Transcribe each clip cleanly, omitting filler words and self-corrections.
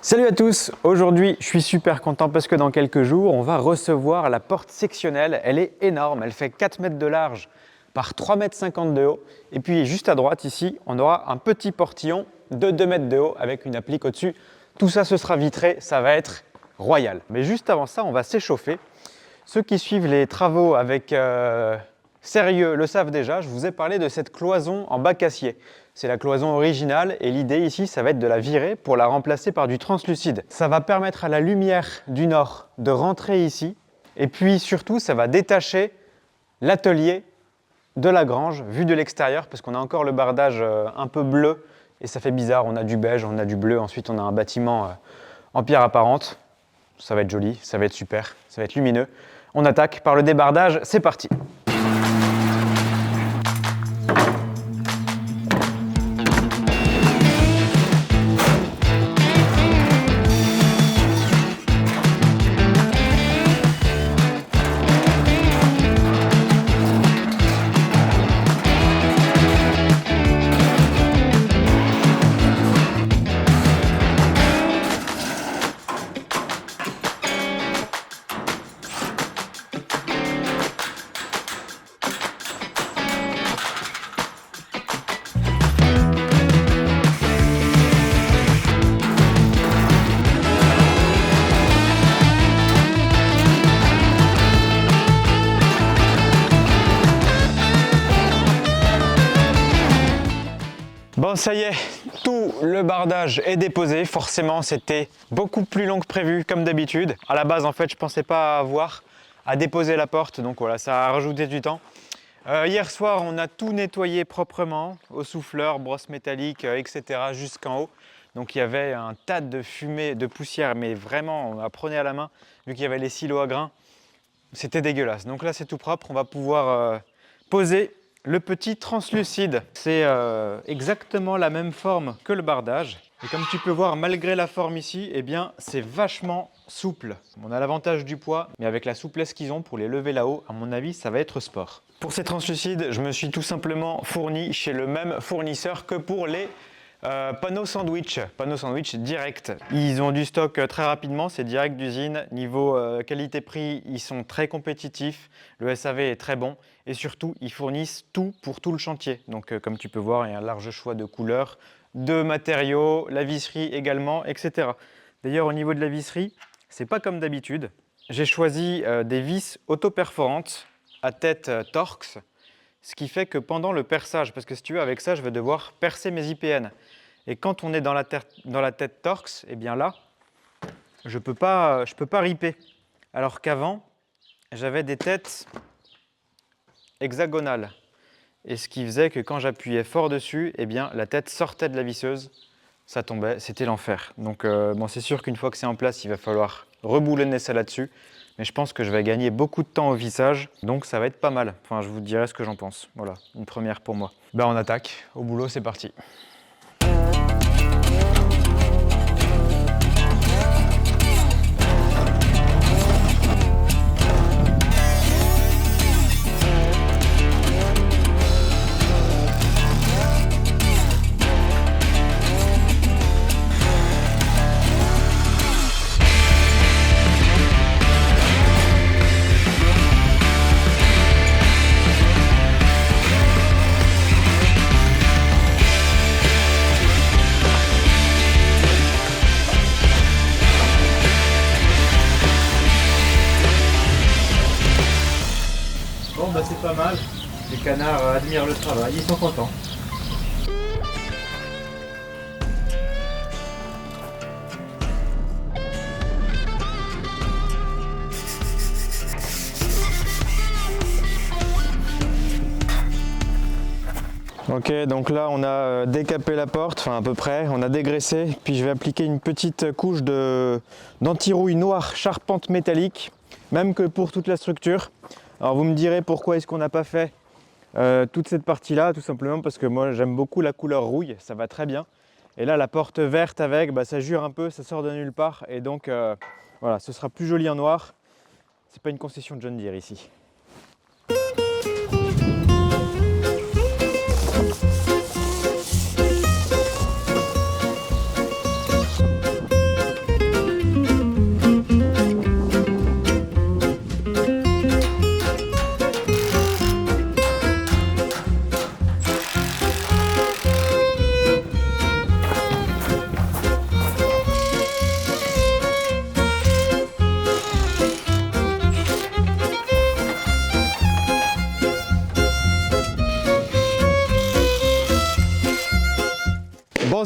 Salut à tous, aujourd'hui je suis super content parce que dans quelques jours on va recevoir la porte sectionnelle. Elle est énorme, elle fait 4 mètres de large par 3,50 m de haut. Et puis juste à droite ici, on aura un petit portillon de 2 mètres de haut avec une applique au-dessus. Tout ça ce sera vitré, ça va être royal. Mais juste avant ça, on va s'échauffer. Ceux qui suivent les travaux avec sérieux le savent déjà, je vous ai parlé de cette cloison en bac acier. C'est la cloison originale et l'idée ici, ça va être de la virer pour la remplacer par du translucide. Ça va permettre à la lumière du nord de rentrer ici et puis surtout, ça va détacher l'atelier de la grange vu de l'extérieur parce qu'on a encore le bardage un peu bleu et ça fait bizarre. On a du beige, on a du bleu, ensuite on a un bâtiment en pierre apparente. Ça va être joli, ça va être super, ça va être lumineux. On attaque par le débardage, c'est parti! Bon, ça y est, tout le bardage est déposé. Forcément, c'était beaucoup plus long que prévu, comme d'habitude. À la base, en fait, je pensais pas avoir à déposer la porte, donc voilà, ça a rajouté du temps. Hier soir, on a tout nettoyé proprement, au souffleur, brosse métallique, etc., jusqu'en haut. Donc il y avait un tas de fumée, de poussière, mais vraiment, on la prenait à la main, vu qu'il y avait les silos à grains. C'était dégueulasse. Donc là, c'est tout propre, on va pouvoir poser le petit translucide. C'est exactement la même forme que le bardage. Et comme tu peux voir, malgré la forme ici, eh bien, c'est vachement souple. On a l'avantage du poids, mais avec la souplesse qu'ils ont pour les lever là-haut, à mon avis, ça va être sport. Pour ces translucides, je me suis tout simplement fourni chez le même fournisseur que pour les panneaux sandwich direct. Ils ont du stock très rapidement, c'est direct d'usine. Niveau qualité-prix, ils sont très compétitifs. Le SAV est très bon et surtout, ils fournissent tout pour tout le chantier. Donc comme tu peux voir, il y a un large choix de couleurs, de matériaux, la visserie également, etc. D'ailleurs, au niveau de la visserie, c'est pas comme d'habitude. J'ai choisi des vis auto-perforantes à tête Torx. Ce qui fait que pendant le perçage, parce que si tu veux, avec ça, je vais devoir percer mes IPN. Et quand on est dans la tête Torx, eh bien là, je peux pas ripper. Alors qu'avant, j'avais des têtes hexagonales. Et ce qui faisait que quand j'appuyais fort dessus, eh bien la tête sortait de la visseuse, ça tombait, c'était l'enfer. Donc bon, c'est sûr qu'une fois que c'est en place, il va falloir reboulonner ça là-dessus. Mais je pense que je vais gagner beaucoup de temps au vissage, donc ça va être pas mal. Enfin, je vous dirai ce que j'en pense. Voilà, une première pour moi. Ben, on attaque, au boulot, c'est parti. Bon, bah c'est pas mal. Les canards admirent le travail, ils sont contents. Ok, donc là on a décapé la porte, enfin à peu près, on a dégraissé, puis je vais appliquer une petite couche d'anti-rouille noire charpente métallique, même que pour toute la structure. Alors vous me direz pourquoi est-ce qu'on n'a pas fait toute cette partie-là, tout simplement parce que moi j'aime beaucoup la couleur rouille, ça va très bien. Et là la porte verte avec, bah, ça jure un peu, ça sort de nulle part, et donc voilà, ce sera plus joli en noir. C'est pas une concession de John Deere ici.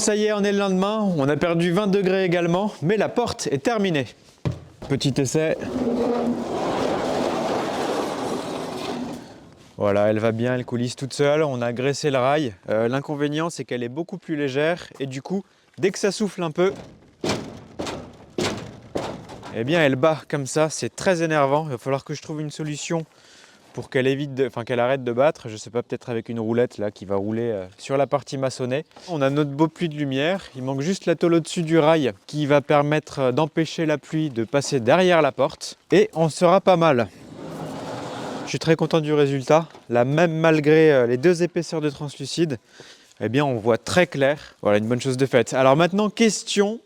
ça y est, on est le lendemain, on a perdu 20 degrés également, mais la porte est terminée. Petit essai. Voilà, elle va bien, elle coulisse toute seule, on a graissé le rail. L'inconvénient, c'est qu'elle est beaucoup plus légère et du coup, dès que ça souffle un peu, eh bien elle bat comme ça, c'est très énervant. Il va falloir que je trouve une solution pour qu'elle qu'elle arrête de battre. Je sais pas, peut-être avec une roulette là qui va rouler sur la partie maçonnée. On a notre beau puits de lumière, il manque juste la tôle au-dessus du rail qui va permettre d'empêcher la pluie de passer derrière la porte et on sera pas mal. Je suis très content du résultat. Là, même malgré les 2 épaisseurs de translucide, eh bien on voit très clair. Voilà, une bonne chose de faite. Alors maintenant, question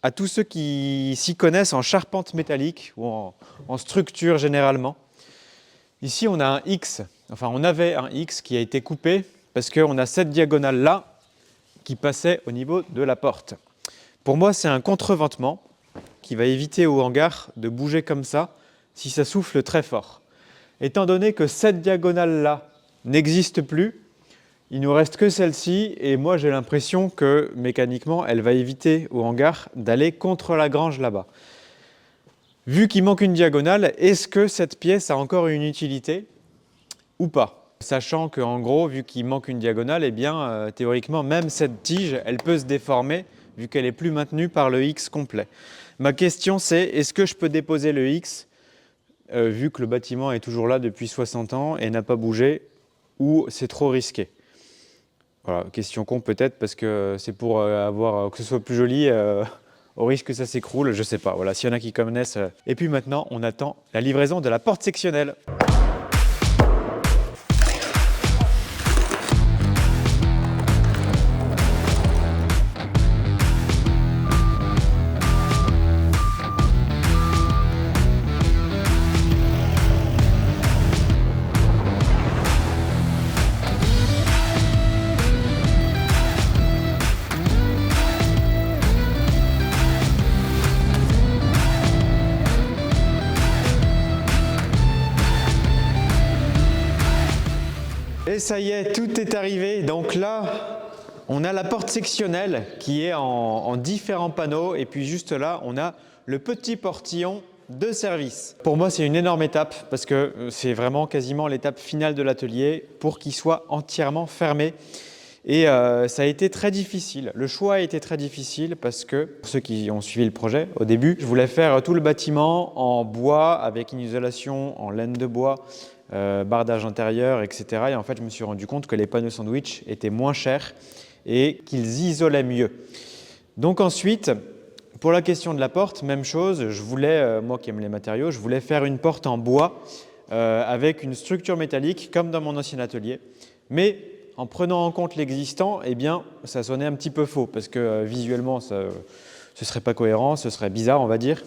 à tous ceux qui s'y connaissent en charpente métallique ou en structure généralement. Ici, on a un X, enfin on avait un X qui a été coupé parce qu'on a cette diagonale là qui passait au niveau de la porte. Pour moi, c'est un contreventement qui va éviter au hangar de bouger comme ça si ça souffle très fort. Étant donné que cette diagonale là n'existe plus, il ne nous reste que celle-ci et moi j'ai l'impression que mécaniquement elle va éviter au hangar d'aller contre la grange là-bas. Vu qu'il manque une diagonale, est-ce que cette pièce a encore une utilité ou pas? Sachant qu'en gros, vu qu'il manque une diagonale, eh bien, théoriquement, même cette tige, elle peut se déformer vu qu'elle n'est plus maintenue par le X complet. Ma question c'est, est-ce que je peux déposer le X vu que le bâtiment est toujours là depuis 60 ans et n'a pas bougé, ou c'est trop risqué? Voilà, question con peut-être parce que c'est pour que ce soit plus joli. Au risque que ça s'écroule, je sais pas. Voilà, s'il y en a qui connaissent. Et puis maintenant, on attend la livraison de la porte sectionnelle. Et ça y est, tout est arrivé. Donc là, on a la porte sectionnelle qui est en différents panneaux. Et puis juste là, on a le petit portillon de service. Pour moi, c'est une énorme étape parce que c'est vraiment quasiment l'étape finale de l'atelier pour qu'il soit entièrement fermé. Et ça a été très difficile. Le choix a été très difficile parce que, pour ceux qui ont suivi le projet au début, je voulais faire tout le bâtiment en bois avec une isolation en laine de bois, bardage intérieur, etc. Et en fait, je me suis rendu compte que les panneaux sandwich étaient moins chers et qu'ils isolaient mieux. Donc ensuite, pour la question de la porte, même chose. Je voulais, moi qui aime les matériaux, je voulais faire une porte en bois avec une structure métallique comme dans mon ancien atelier. Mais en prenant en compte l'existant, eh bien, ça sonnait un petit peu faux parce que visuellement, ce ne serait pas cohérent, ce serait bizarre, on va dire.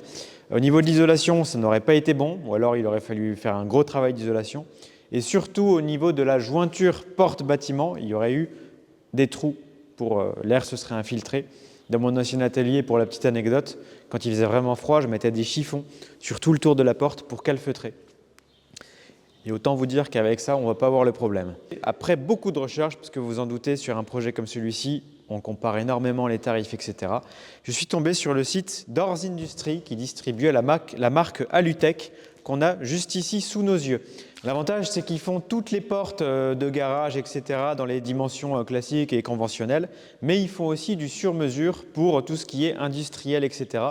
Au niveau de l'isolation, ça n'aurait pas été bon, ou alors il aurait fallu faire un gros travail d'isolation. Et surtout, au niveau de la jointure porte-bâtiment, il y aurait eu des trous pour l'air se serait infiltré. Dans mon ancien atelier, pour la petite anecdote, quand il faisait vraiment froid, je mettais des chiffons sur tout le tour de la porte pour calfeutrer. Et autant vous dire qu'avec ça, on ne va pas avoir le problème. Après beaucoup de recherches, parce que vous en doutez, sur un projet comme celui-ci, on compare énormément les tarifs, etc. Je suis tombé sur le site d'Ors Industries qui distribuait la marque Alutech qu'on a juste ici sous nos yeux. L'avantage, c'est qu'ils font toutes les portes de garage, etc. dans les dimensions classiques et conventionnelles, mais ils font aussi du sur-mesure pour tout ce qui est industriel, etc.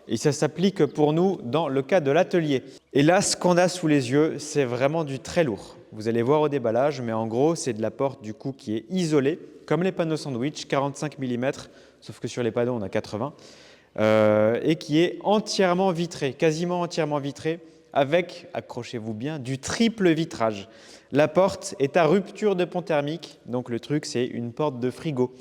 Et ça s'applique pour nous dans le cas de l'atelier. Et là, ce qu'on a sous les yeux, c'est vraiment du très lourd. Vous allez voir au déballage, mais en gros, c'est de la porte du coup qui est isolée, comme les panneaux sandwich, 45 mm, sauf que sur les panneaux, on a 80, et qui est entièrement vitrée, quasiment entièrement vitrée, avec, accrochez-vous bien, du triple vitrage. La porte est à rupture de pont thermique, donc le truc, c'est une porte de frigo.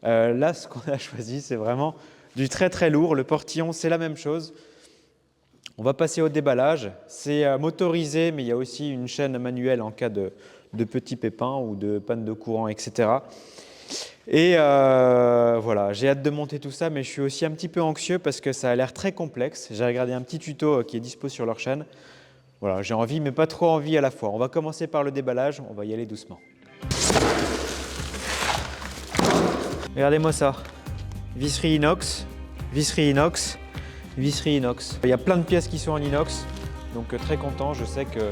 Là, ce qu'on a choisi, c'est vraiment du très très lourd. Le portillon, c'est la même chose. On va passer au déballage. C'est motorisé, mais il y a aussi une chaîne manuelle en cas de petits pépins ou de panne de courant, etc. Et voilà, j'ai hâte de monter tout ça, mais je suis aussi un petit peu anxieux parce que ça a l'air très complexe. J'ai regardé un petit tuto qui est dispo sur leur chaîne. Voilà, j'ai envie, mais pas trop envie à la fois. On va commencer par le déballage, on va y aller doucement. Regardez-moi ça. visserie inox, visserie inox, visserie inox. Il y a plein de pièces qui sont en inox, donc très content. Je sais que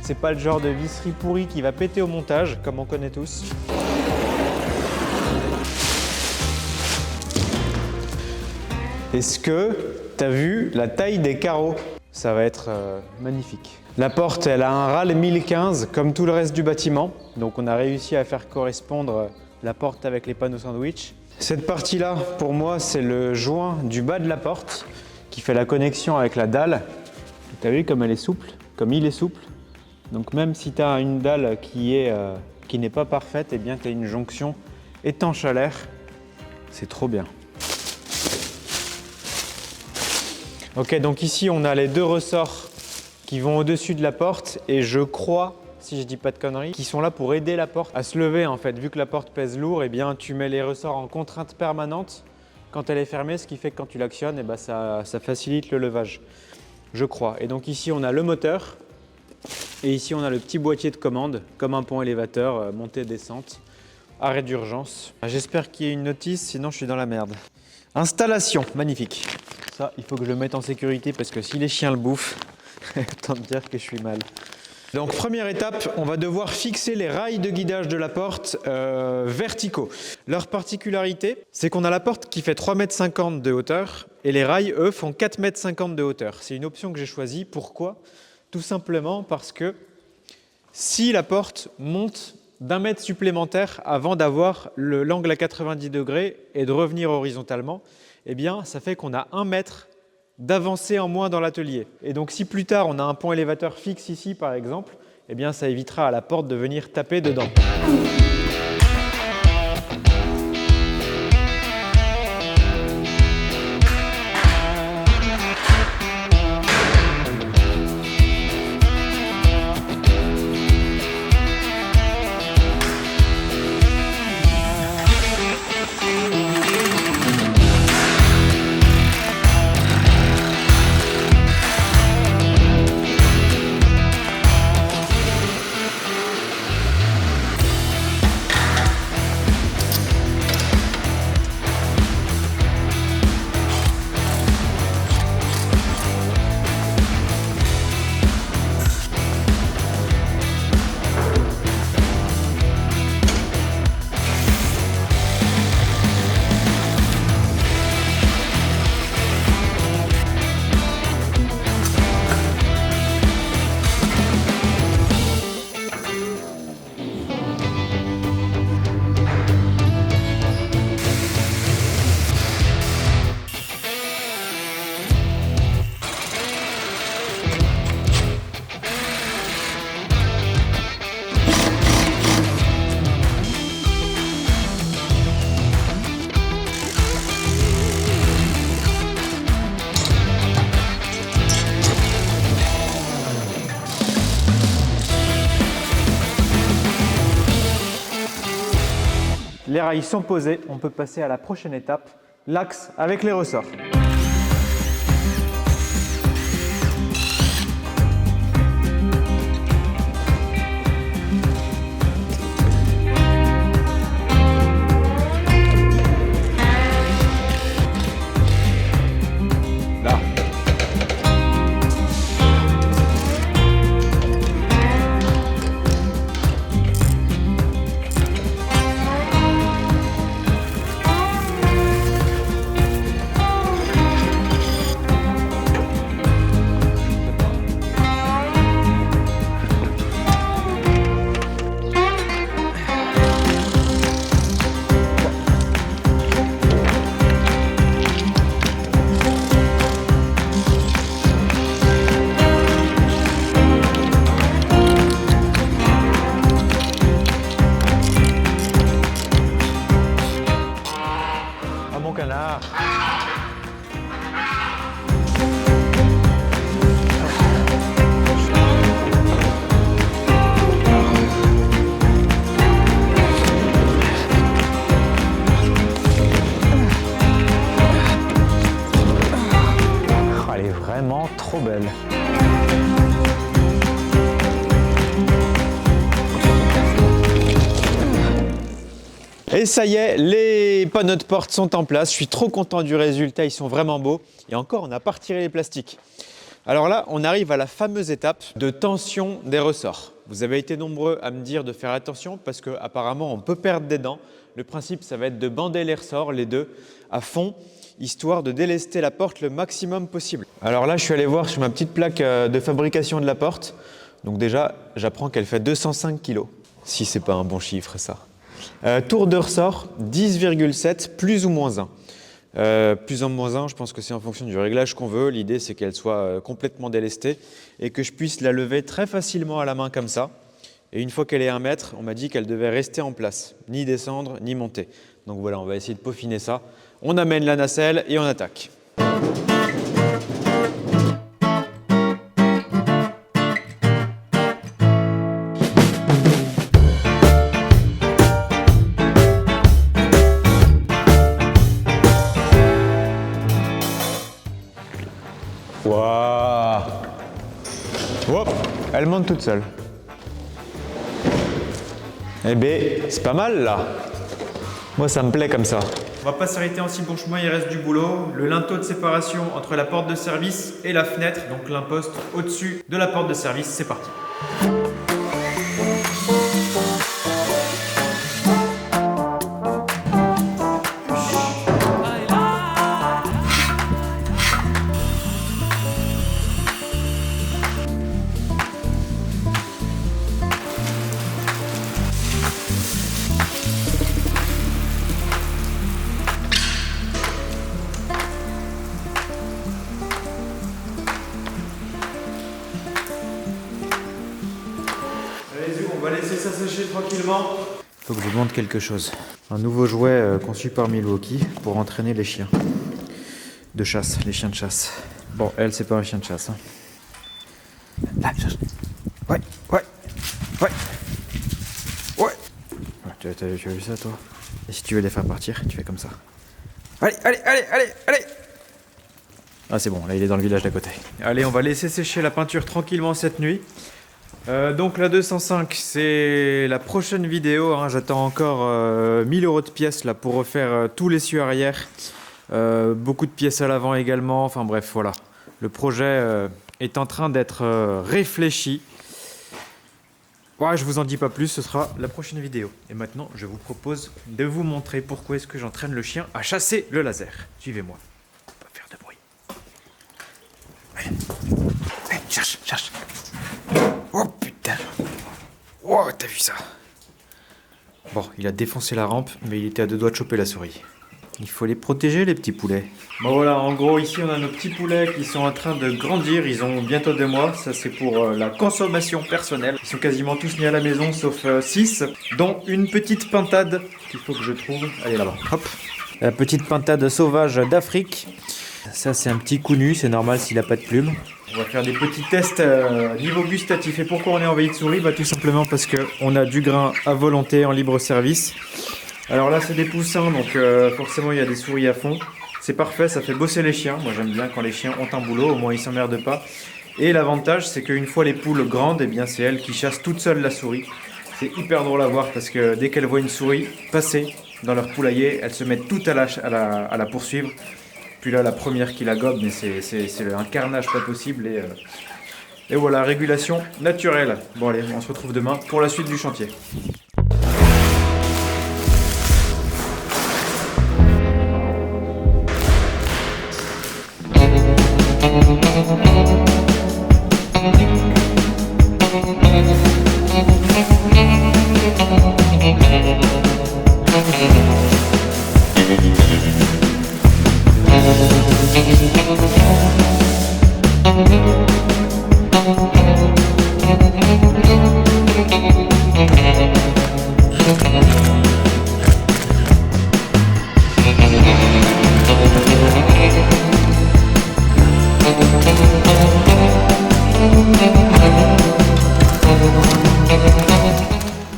c'est pas le genre de visserie pourrie qui va péter au montage, comme on connaît tous. Est-ce que tu as vu la taille des carreaux? Ça va être magnifique. La porte, elle a un RAL 1015 comme tout le reste du bâtiment. Donc on a réussi à faire correspondre la porte avec les panneaux sandwich. Cette partie-là, pour moi, c'est le joint du bas de la porte qui fait la connexion avec la dalle. Tu as vu comme elle est souple, comme il est souple. Donc même si tu as une dalle qui n'est pas parfaite, eh bien tu as une jonction étanche à l'air. C'est trop bien. Ok, donc ici on a les deux ressorts qui vont au-dessus de la porte et je crois, si je dis pas de conneries, qui sont là pour aider la porte à se lever en fait. Vu que la porte pèse lourd, eh bien tu mets les ressorts en contrainte permanente quand elle est fermée, ce qui fait que quand tu l'actionnes, eh ben, ça facilite le levage, je crois. Et donc ici on a le moteur et ici on a le petit boîtier de commande, comme un pont élévateur, montée-descente, arrêt d'urgence. J'espère qu'il y a une notice, sinon je suis dans la merde. Installation, magnifique. Ça, il faut que je le mette en sécurité parce que si les chiens le bouffent, autant te dire que je suis mal. Donc première étape, on va devoir fixer les rails de guidage de la porte verticaux. Leur particularité, c'est qu'on a la porte qui fait 3,50 m de hauteur et les rails, eux, font 4,50 m de hauteur. C'est une option que j'ai choisie. Pourquoi? Tout simplement parce que si la porte monte d'1 mètre supplémentaire avant d'avoir l'angle à 90 degrés et de revenir horizontalement, eh bien, ça fait qu'on a 1 mètre d'avancée en moins dans l'atelier. Et donc, si plus tard, on a un pont élévateur fixe ici, par exemple, eh bien, ça évitera à la porte de venir taper dedans. Les rails sont posés, on peut passer à la prochaine étape, l'axe avec les ressorts. Là. Canard. Oh, elle est vraiment trop belle. Et ça y est, les panneaux de porte sont en place. Je suis trop content du résultat, ils sont vraiment beaux. Et encore, on n'a pas retiré les plastiques. Alors là, on arrive à la fameuse étape de tension des ressorts. Vous avez été nombreux à me dire de faire attention parce qu'apparemment, on peut perdre des dents. Le principe, ça va être de bander les ressorts, les deux, à fond, histoire de délester la porte le maximum possible. Alors là, je suis allé voir sur ma petite plaque de fabrication de la porte. Donc déjà, j'apprends qu'elle fait 205 kg. Si c'est pas un bon chiffre, ça. Tour de ressort, 10,7 plus ou moins 1. Plus ou moins 1, je pense que c'est en fonction du réglage qu'on veut. L'idée, c'est qu'elle soit complètement délestée et que je puisse la lever très facilement à la main comme ça. Et une fois qu'elle est 1 mètre, on m'a dit qu'elle devait rester en place, ni descendre, ni monter. Donc voilà, on va essayer de peaufiner ça. On amène la nacelle et on attaque. Waouh! Hop, elle monte toute seule. Eh ben, c'est pas mal là. Moi, ça me plaît comme ça. On va pas s'arrêter en si bon chemin, il reste du boulot. Le linteau de séparation entre la porte de service et la fenêtre, donc l'imposte au-dessus de la porte de service, c'est parti. On va laisser ça sécher tranquillement. Il faut que je vous montre quelque chose. Un nouveau jouet conçu par Milwaukee pour entraîner les chiens de chasse, les chiens de chasse. Bon, elle, c'est pas un chien de chasse. Hein. Là, ouais. Tu as vu ça, toi? Et si tu veux les faire partir, tu fais comme ça. Allez. Ah, c'est bon, là, il est dans le village d'à côté. Allez, on va laisser sécher la peinture tranquillement cette nuit. Donc la 205, c'est la prochaine vidéo, hein. J'attends encore 1000 € de pièces là, pour refaire tous les cieux arrière, beaucoup de pièces à l'avant également, enfin bref voilà. Le projet est en train d'être réfléchi. Ouais, je vous en dis pas plus, ce sera la prochaine vidéo. Et maintenant, je vous propose de vous montrer pourquoi est-ce que j'entraîne le chien à chasser le laser. Suivez-moi, on va faire de bruit. Allez, cherche. Oh putain! Oh, t'as vu ça? Bon, il a défoncé la rampe, mais il était à 2 doigts de choper la souris. Il faut les protéger, les petits poulets. Bon voilà, en gros, ici on a nos petits poulets qui sont en train de grandir. Ils ont bientôt 2 mois. Ça, c'est pour la consommation personnelle. Ils sont quasiment tous nés à la maison, sauf 6, dont une petite pintade qu'il faut que je trouve. Allez, là-bas. Hop. La petite pintade sauvage d'Afrique. Ça, c'est un petit coup nu. C'est normal s'il n'a pas de plumes. On va faire des petits tests niveau gustatif. Et pourquoi on est envahi de souris? Tout simplement parce qu'on a du grain à volonté en libre service. Alors là, c'est des poussins, donc forcément, il y a des souris à fond. C'est parfait, ça fait bosser les chiens. Moi, j'aime bien quand les chiens ont un boulot, au moins ils ne s'emmerdent pas. Et l'avantage, c'est qu'une fois les poules grandes, eh bien, c'est elles qui chassent toutes seules la souris. C'est hyper drôle à voir parce que dès qu'elles voient une souris passer dans leur poulailler, elles se mettent toutes à la poursuivre. Puis là, la première qui la gobe, mais c'est un carnage pas possible. Et voilà, régulation naturelle. Bon allez, on se retrouve demain pour la suite du chantier.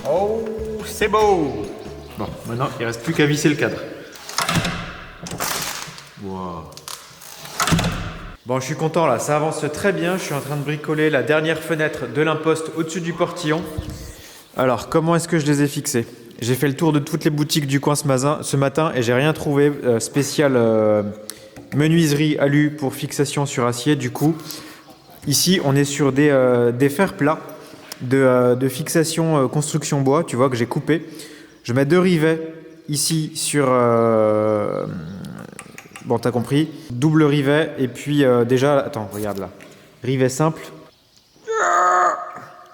Oh, c'est beau! Bon, maintenant il ne reste plus qu'à visser le cadre. Wow. Bon, je suis content là, ça avance très bien. Je suis en train de bricoler la dernière fenêtre de l'imposte au-dessus du portillon. Alors, comment est-ce que je les ai fixés? J'ai fait le tour de toutes les boutiques du coin ce matin et j'ai rien trouvé spécial menuiserie alu pour fixation sur acier. Du coup, ici, on est sur des fers plats de fixation construction bois, tu vois, que j'ai coupé. Je mets 2 rivets ici sur... bon, t'as compris. Double rivet et puis déjà... Attends, regarde là. Rivet simple.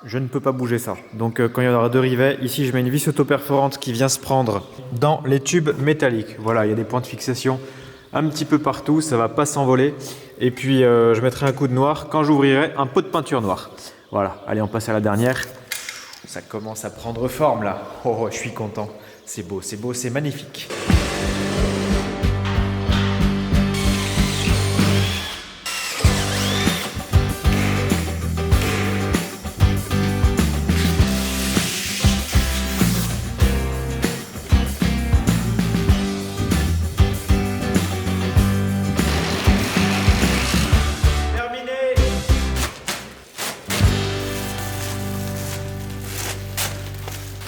Je ne peux pas bouger ça. Donc quand il y en aura 2 rivets, ici je mets une vis auto-perforante qui vient se prendre dans les tubes métalliques. Voilà, il y a des points de fixation un petit peu partout, ça va pas s'envoler. Et puis je mettrai un coup de noir quand j'ouvrirai un pot de peinture noire. Voilà, allez on passe à la dernière. Ça commence à prendre forme là. Oh, je suis content. C'est beau, c'est magnifique.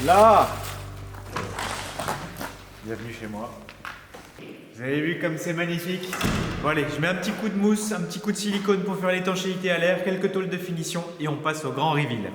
Là, bienvenue chez moi. Vous avez vu comme c'est magnifique. Bon allez, je mets un petit coup de mousse, un petit coup de silicone pour faire l'étanchéité à l'air, quelques tôles de finition et on passe au grand reveal.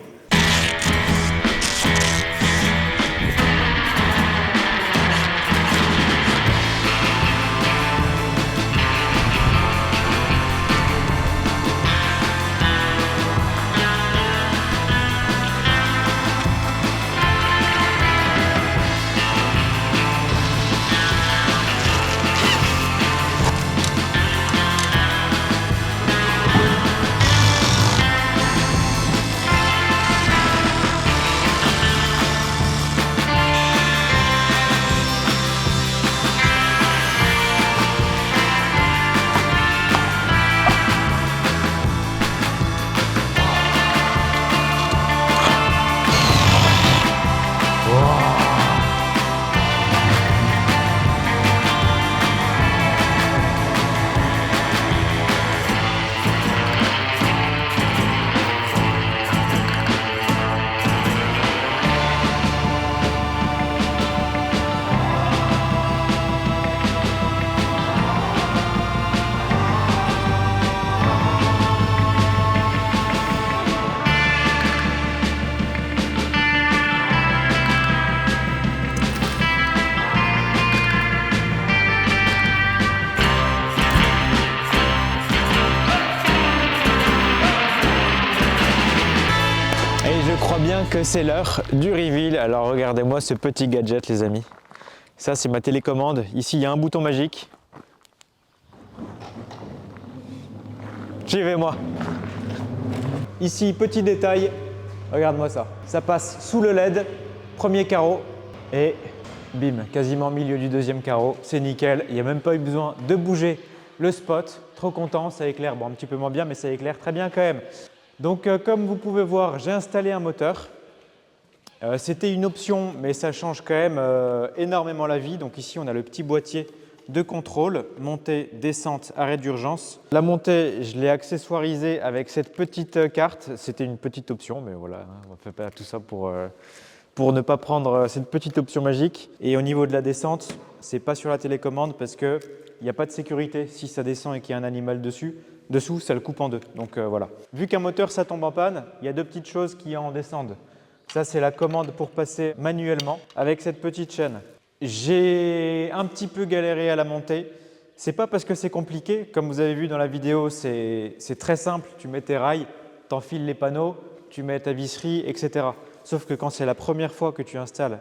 Je crois bien que c'est l'heure du reveal. Alors regardez-moi ce petit gadget les amis. Ça c'est ma télécommande. Ici il y a un bouton magique. J'y vais moi. Ici petit détail. Regarde-moi ça. Ça passe sous le LED. Premier carreau. Et bim, quasiment au milieu du deuxième carreau. C'est nickel. Il n'y a même pas eu besoin de bouger le spot. Trop content. Ça éclaire. Bon un petit peu moins bien mais ça éclaire très bien quand même. Donc comme vous pouvez voir, j'ai installé un moteur. C'était une option, mais ça change quand même énormément la vie. Donc ici, on a le petit boîtier de contrôle, montée, descente, arrêt d'urgence. La montée, je l'ai accessoirisée avec cette petite carte. C'était une petite option, mais voilà, on ne fait pas tout ça pour ne pas prendre cette petite option magique. Et au niveau de la descente, ce n'est pas sur la télécommande parce qu'il n'y a pas de sécurité. Si ça descend et qu'il y a un animal dessous, ça le coupe en deux. Donc voilà. Vu qu'un moteur, ça tombe en panne, il y a 2 petites choses qui en descendent. Ça, c'est la commande pour passer manuellement avec cette petite chaîne. J'ai un petit peu galéré à la monter. C'est pas parce que c'est compliqué. Comme vous avez vu dans la vidéo, c'est très simple. Tu mets tes rails, t'enfiles les panneaux, tu mets ta visserie, etc. Sauf que quand c'est la première fois que tu installes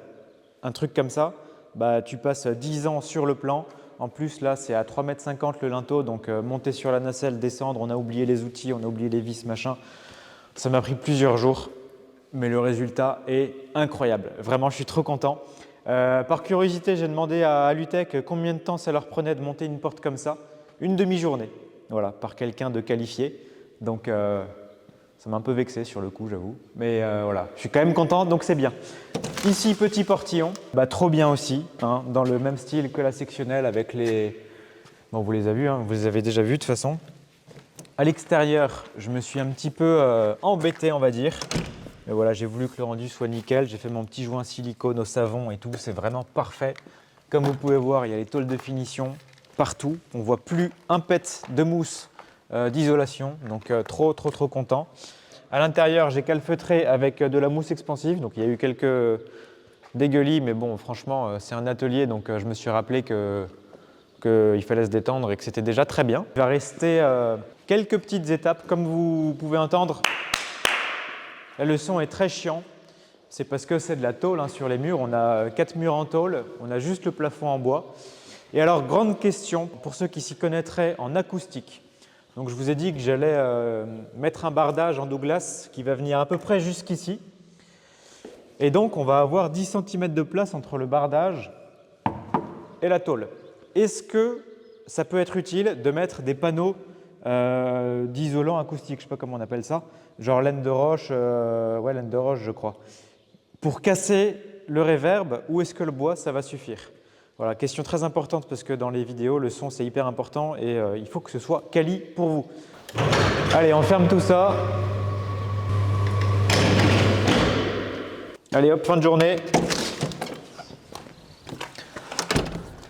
un truc comme ça, bah, tu passes 10 ans sur le plan. En plus, là, c'est à 3,50 m le linteau, donc monter sur la nacelle, descendre, on a oublié les outils, on a oublié les vis, machin. Ça m'a pris plusieurs jours, mais le résultat est incroyable. Vraiment, je suis trop content. Par curiosité, j'ai demandé à Alutech combien de temps ça leur prenait de monter une porte comme ça. Une demi-journée, voilà, par quelqu'un de qualifié. Donc, ça m'a un peu vexé sur le coup, j'avoue. Mais voilà, je suis quand même content, donc c'est bien. Ici, petit portillon, bah, trop bien aussi, hein, dans le même style que la sectionnelle avec les... Bon, vous les avez vus, hein, vous les avez déjà vus de toute façon. À l'extérieur, je me suis un petit peu embêté, on va dire. Mais voilà, j'ai voulu que le rendu soit nickel. J'ai fait mon petit joint silicone au savon et tout. C'est vraiment parfait. Comme vous pouvez voir, il y a les tôles de finition partout. On ne voit plus un pet de mousse d'isolation. Donc trop content. À l'intérieur, j'ai calfeutré avec de la mousse expansive. Donc il y a eu quelques dégueulis, mais bon, franchement, c'est un atelier. Donc je me suis rappelé qu'il fallait se détendre et que c'était déjà très bien. Il va rester quelques petites étapes. Comme vous pouvez entendre, là, le son est très chiant. C'est parce que c'est de la tôle hein, sur les murs. On a 4 murs en tôle, on a juste le plafond en bois. Et alors, grande question pour ceux qui s'y connaîtraient en acoustique. Donc, je vous ai dit que j'allais mettre un bardage en Douglas qui va venir à peu près jusqu'ici. Et donc, on va avoir 10 cm de place entre le bardage et la tôle. Est-ce que ça peut être utile de mettre des panneaux d'isolant acoustique, je ne sais pas comment on appelle ça, genre laine de roche, laine de roche je crois, pour casser le réverb, ou est-ce que le bois ça va suffire? Voilà, question très importante parce que dans les vidéos le son c'est hyper important et il faut que ce soit quali pour vous. Allez, on ferme tout ça. Allez hop, fin de journée.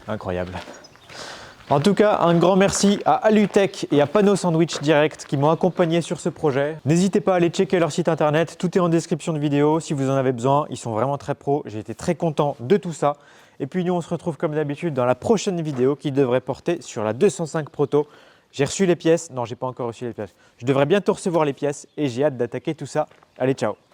Incroyable. En tout cas, un grand merci à Alutech et à Panneau Sandwich Direct qui m'ont accompagné sur ce projet. N'hésitez pas à aller checker leur site internet, tout est en description de vidéo si vous en avez besoin. Ils sont vraiment très pros, j'ai été très content de tout ça. Et puis nous, on se retrouve comme d'habitude dans la prochaine vidéo qui devrait porter sur la 205 Proto. J'ai reçu les pièces, non, j'ai pas encore reçu les pièces. Je devrais bientôt recevoir les pièces et j'ai hâte d'attaquer tout ça. Allez, ciao!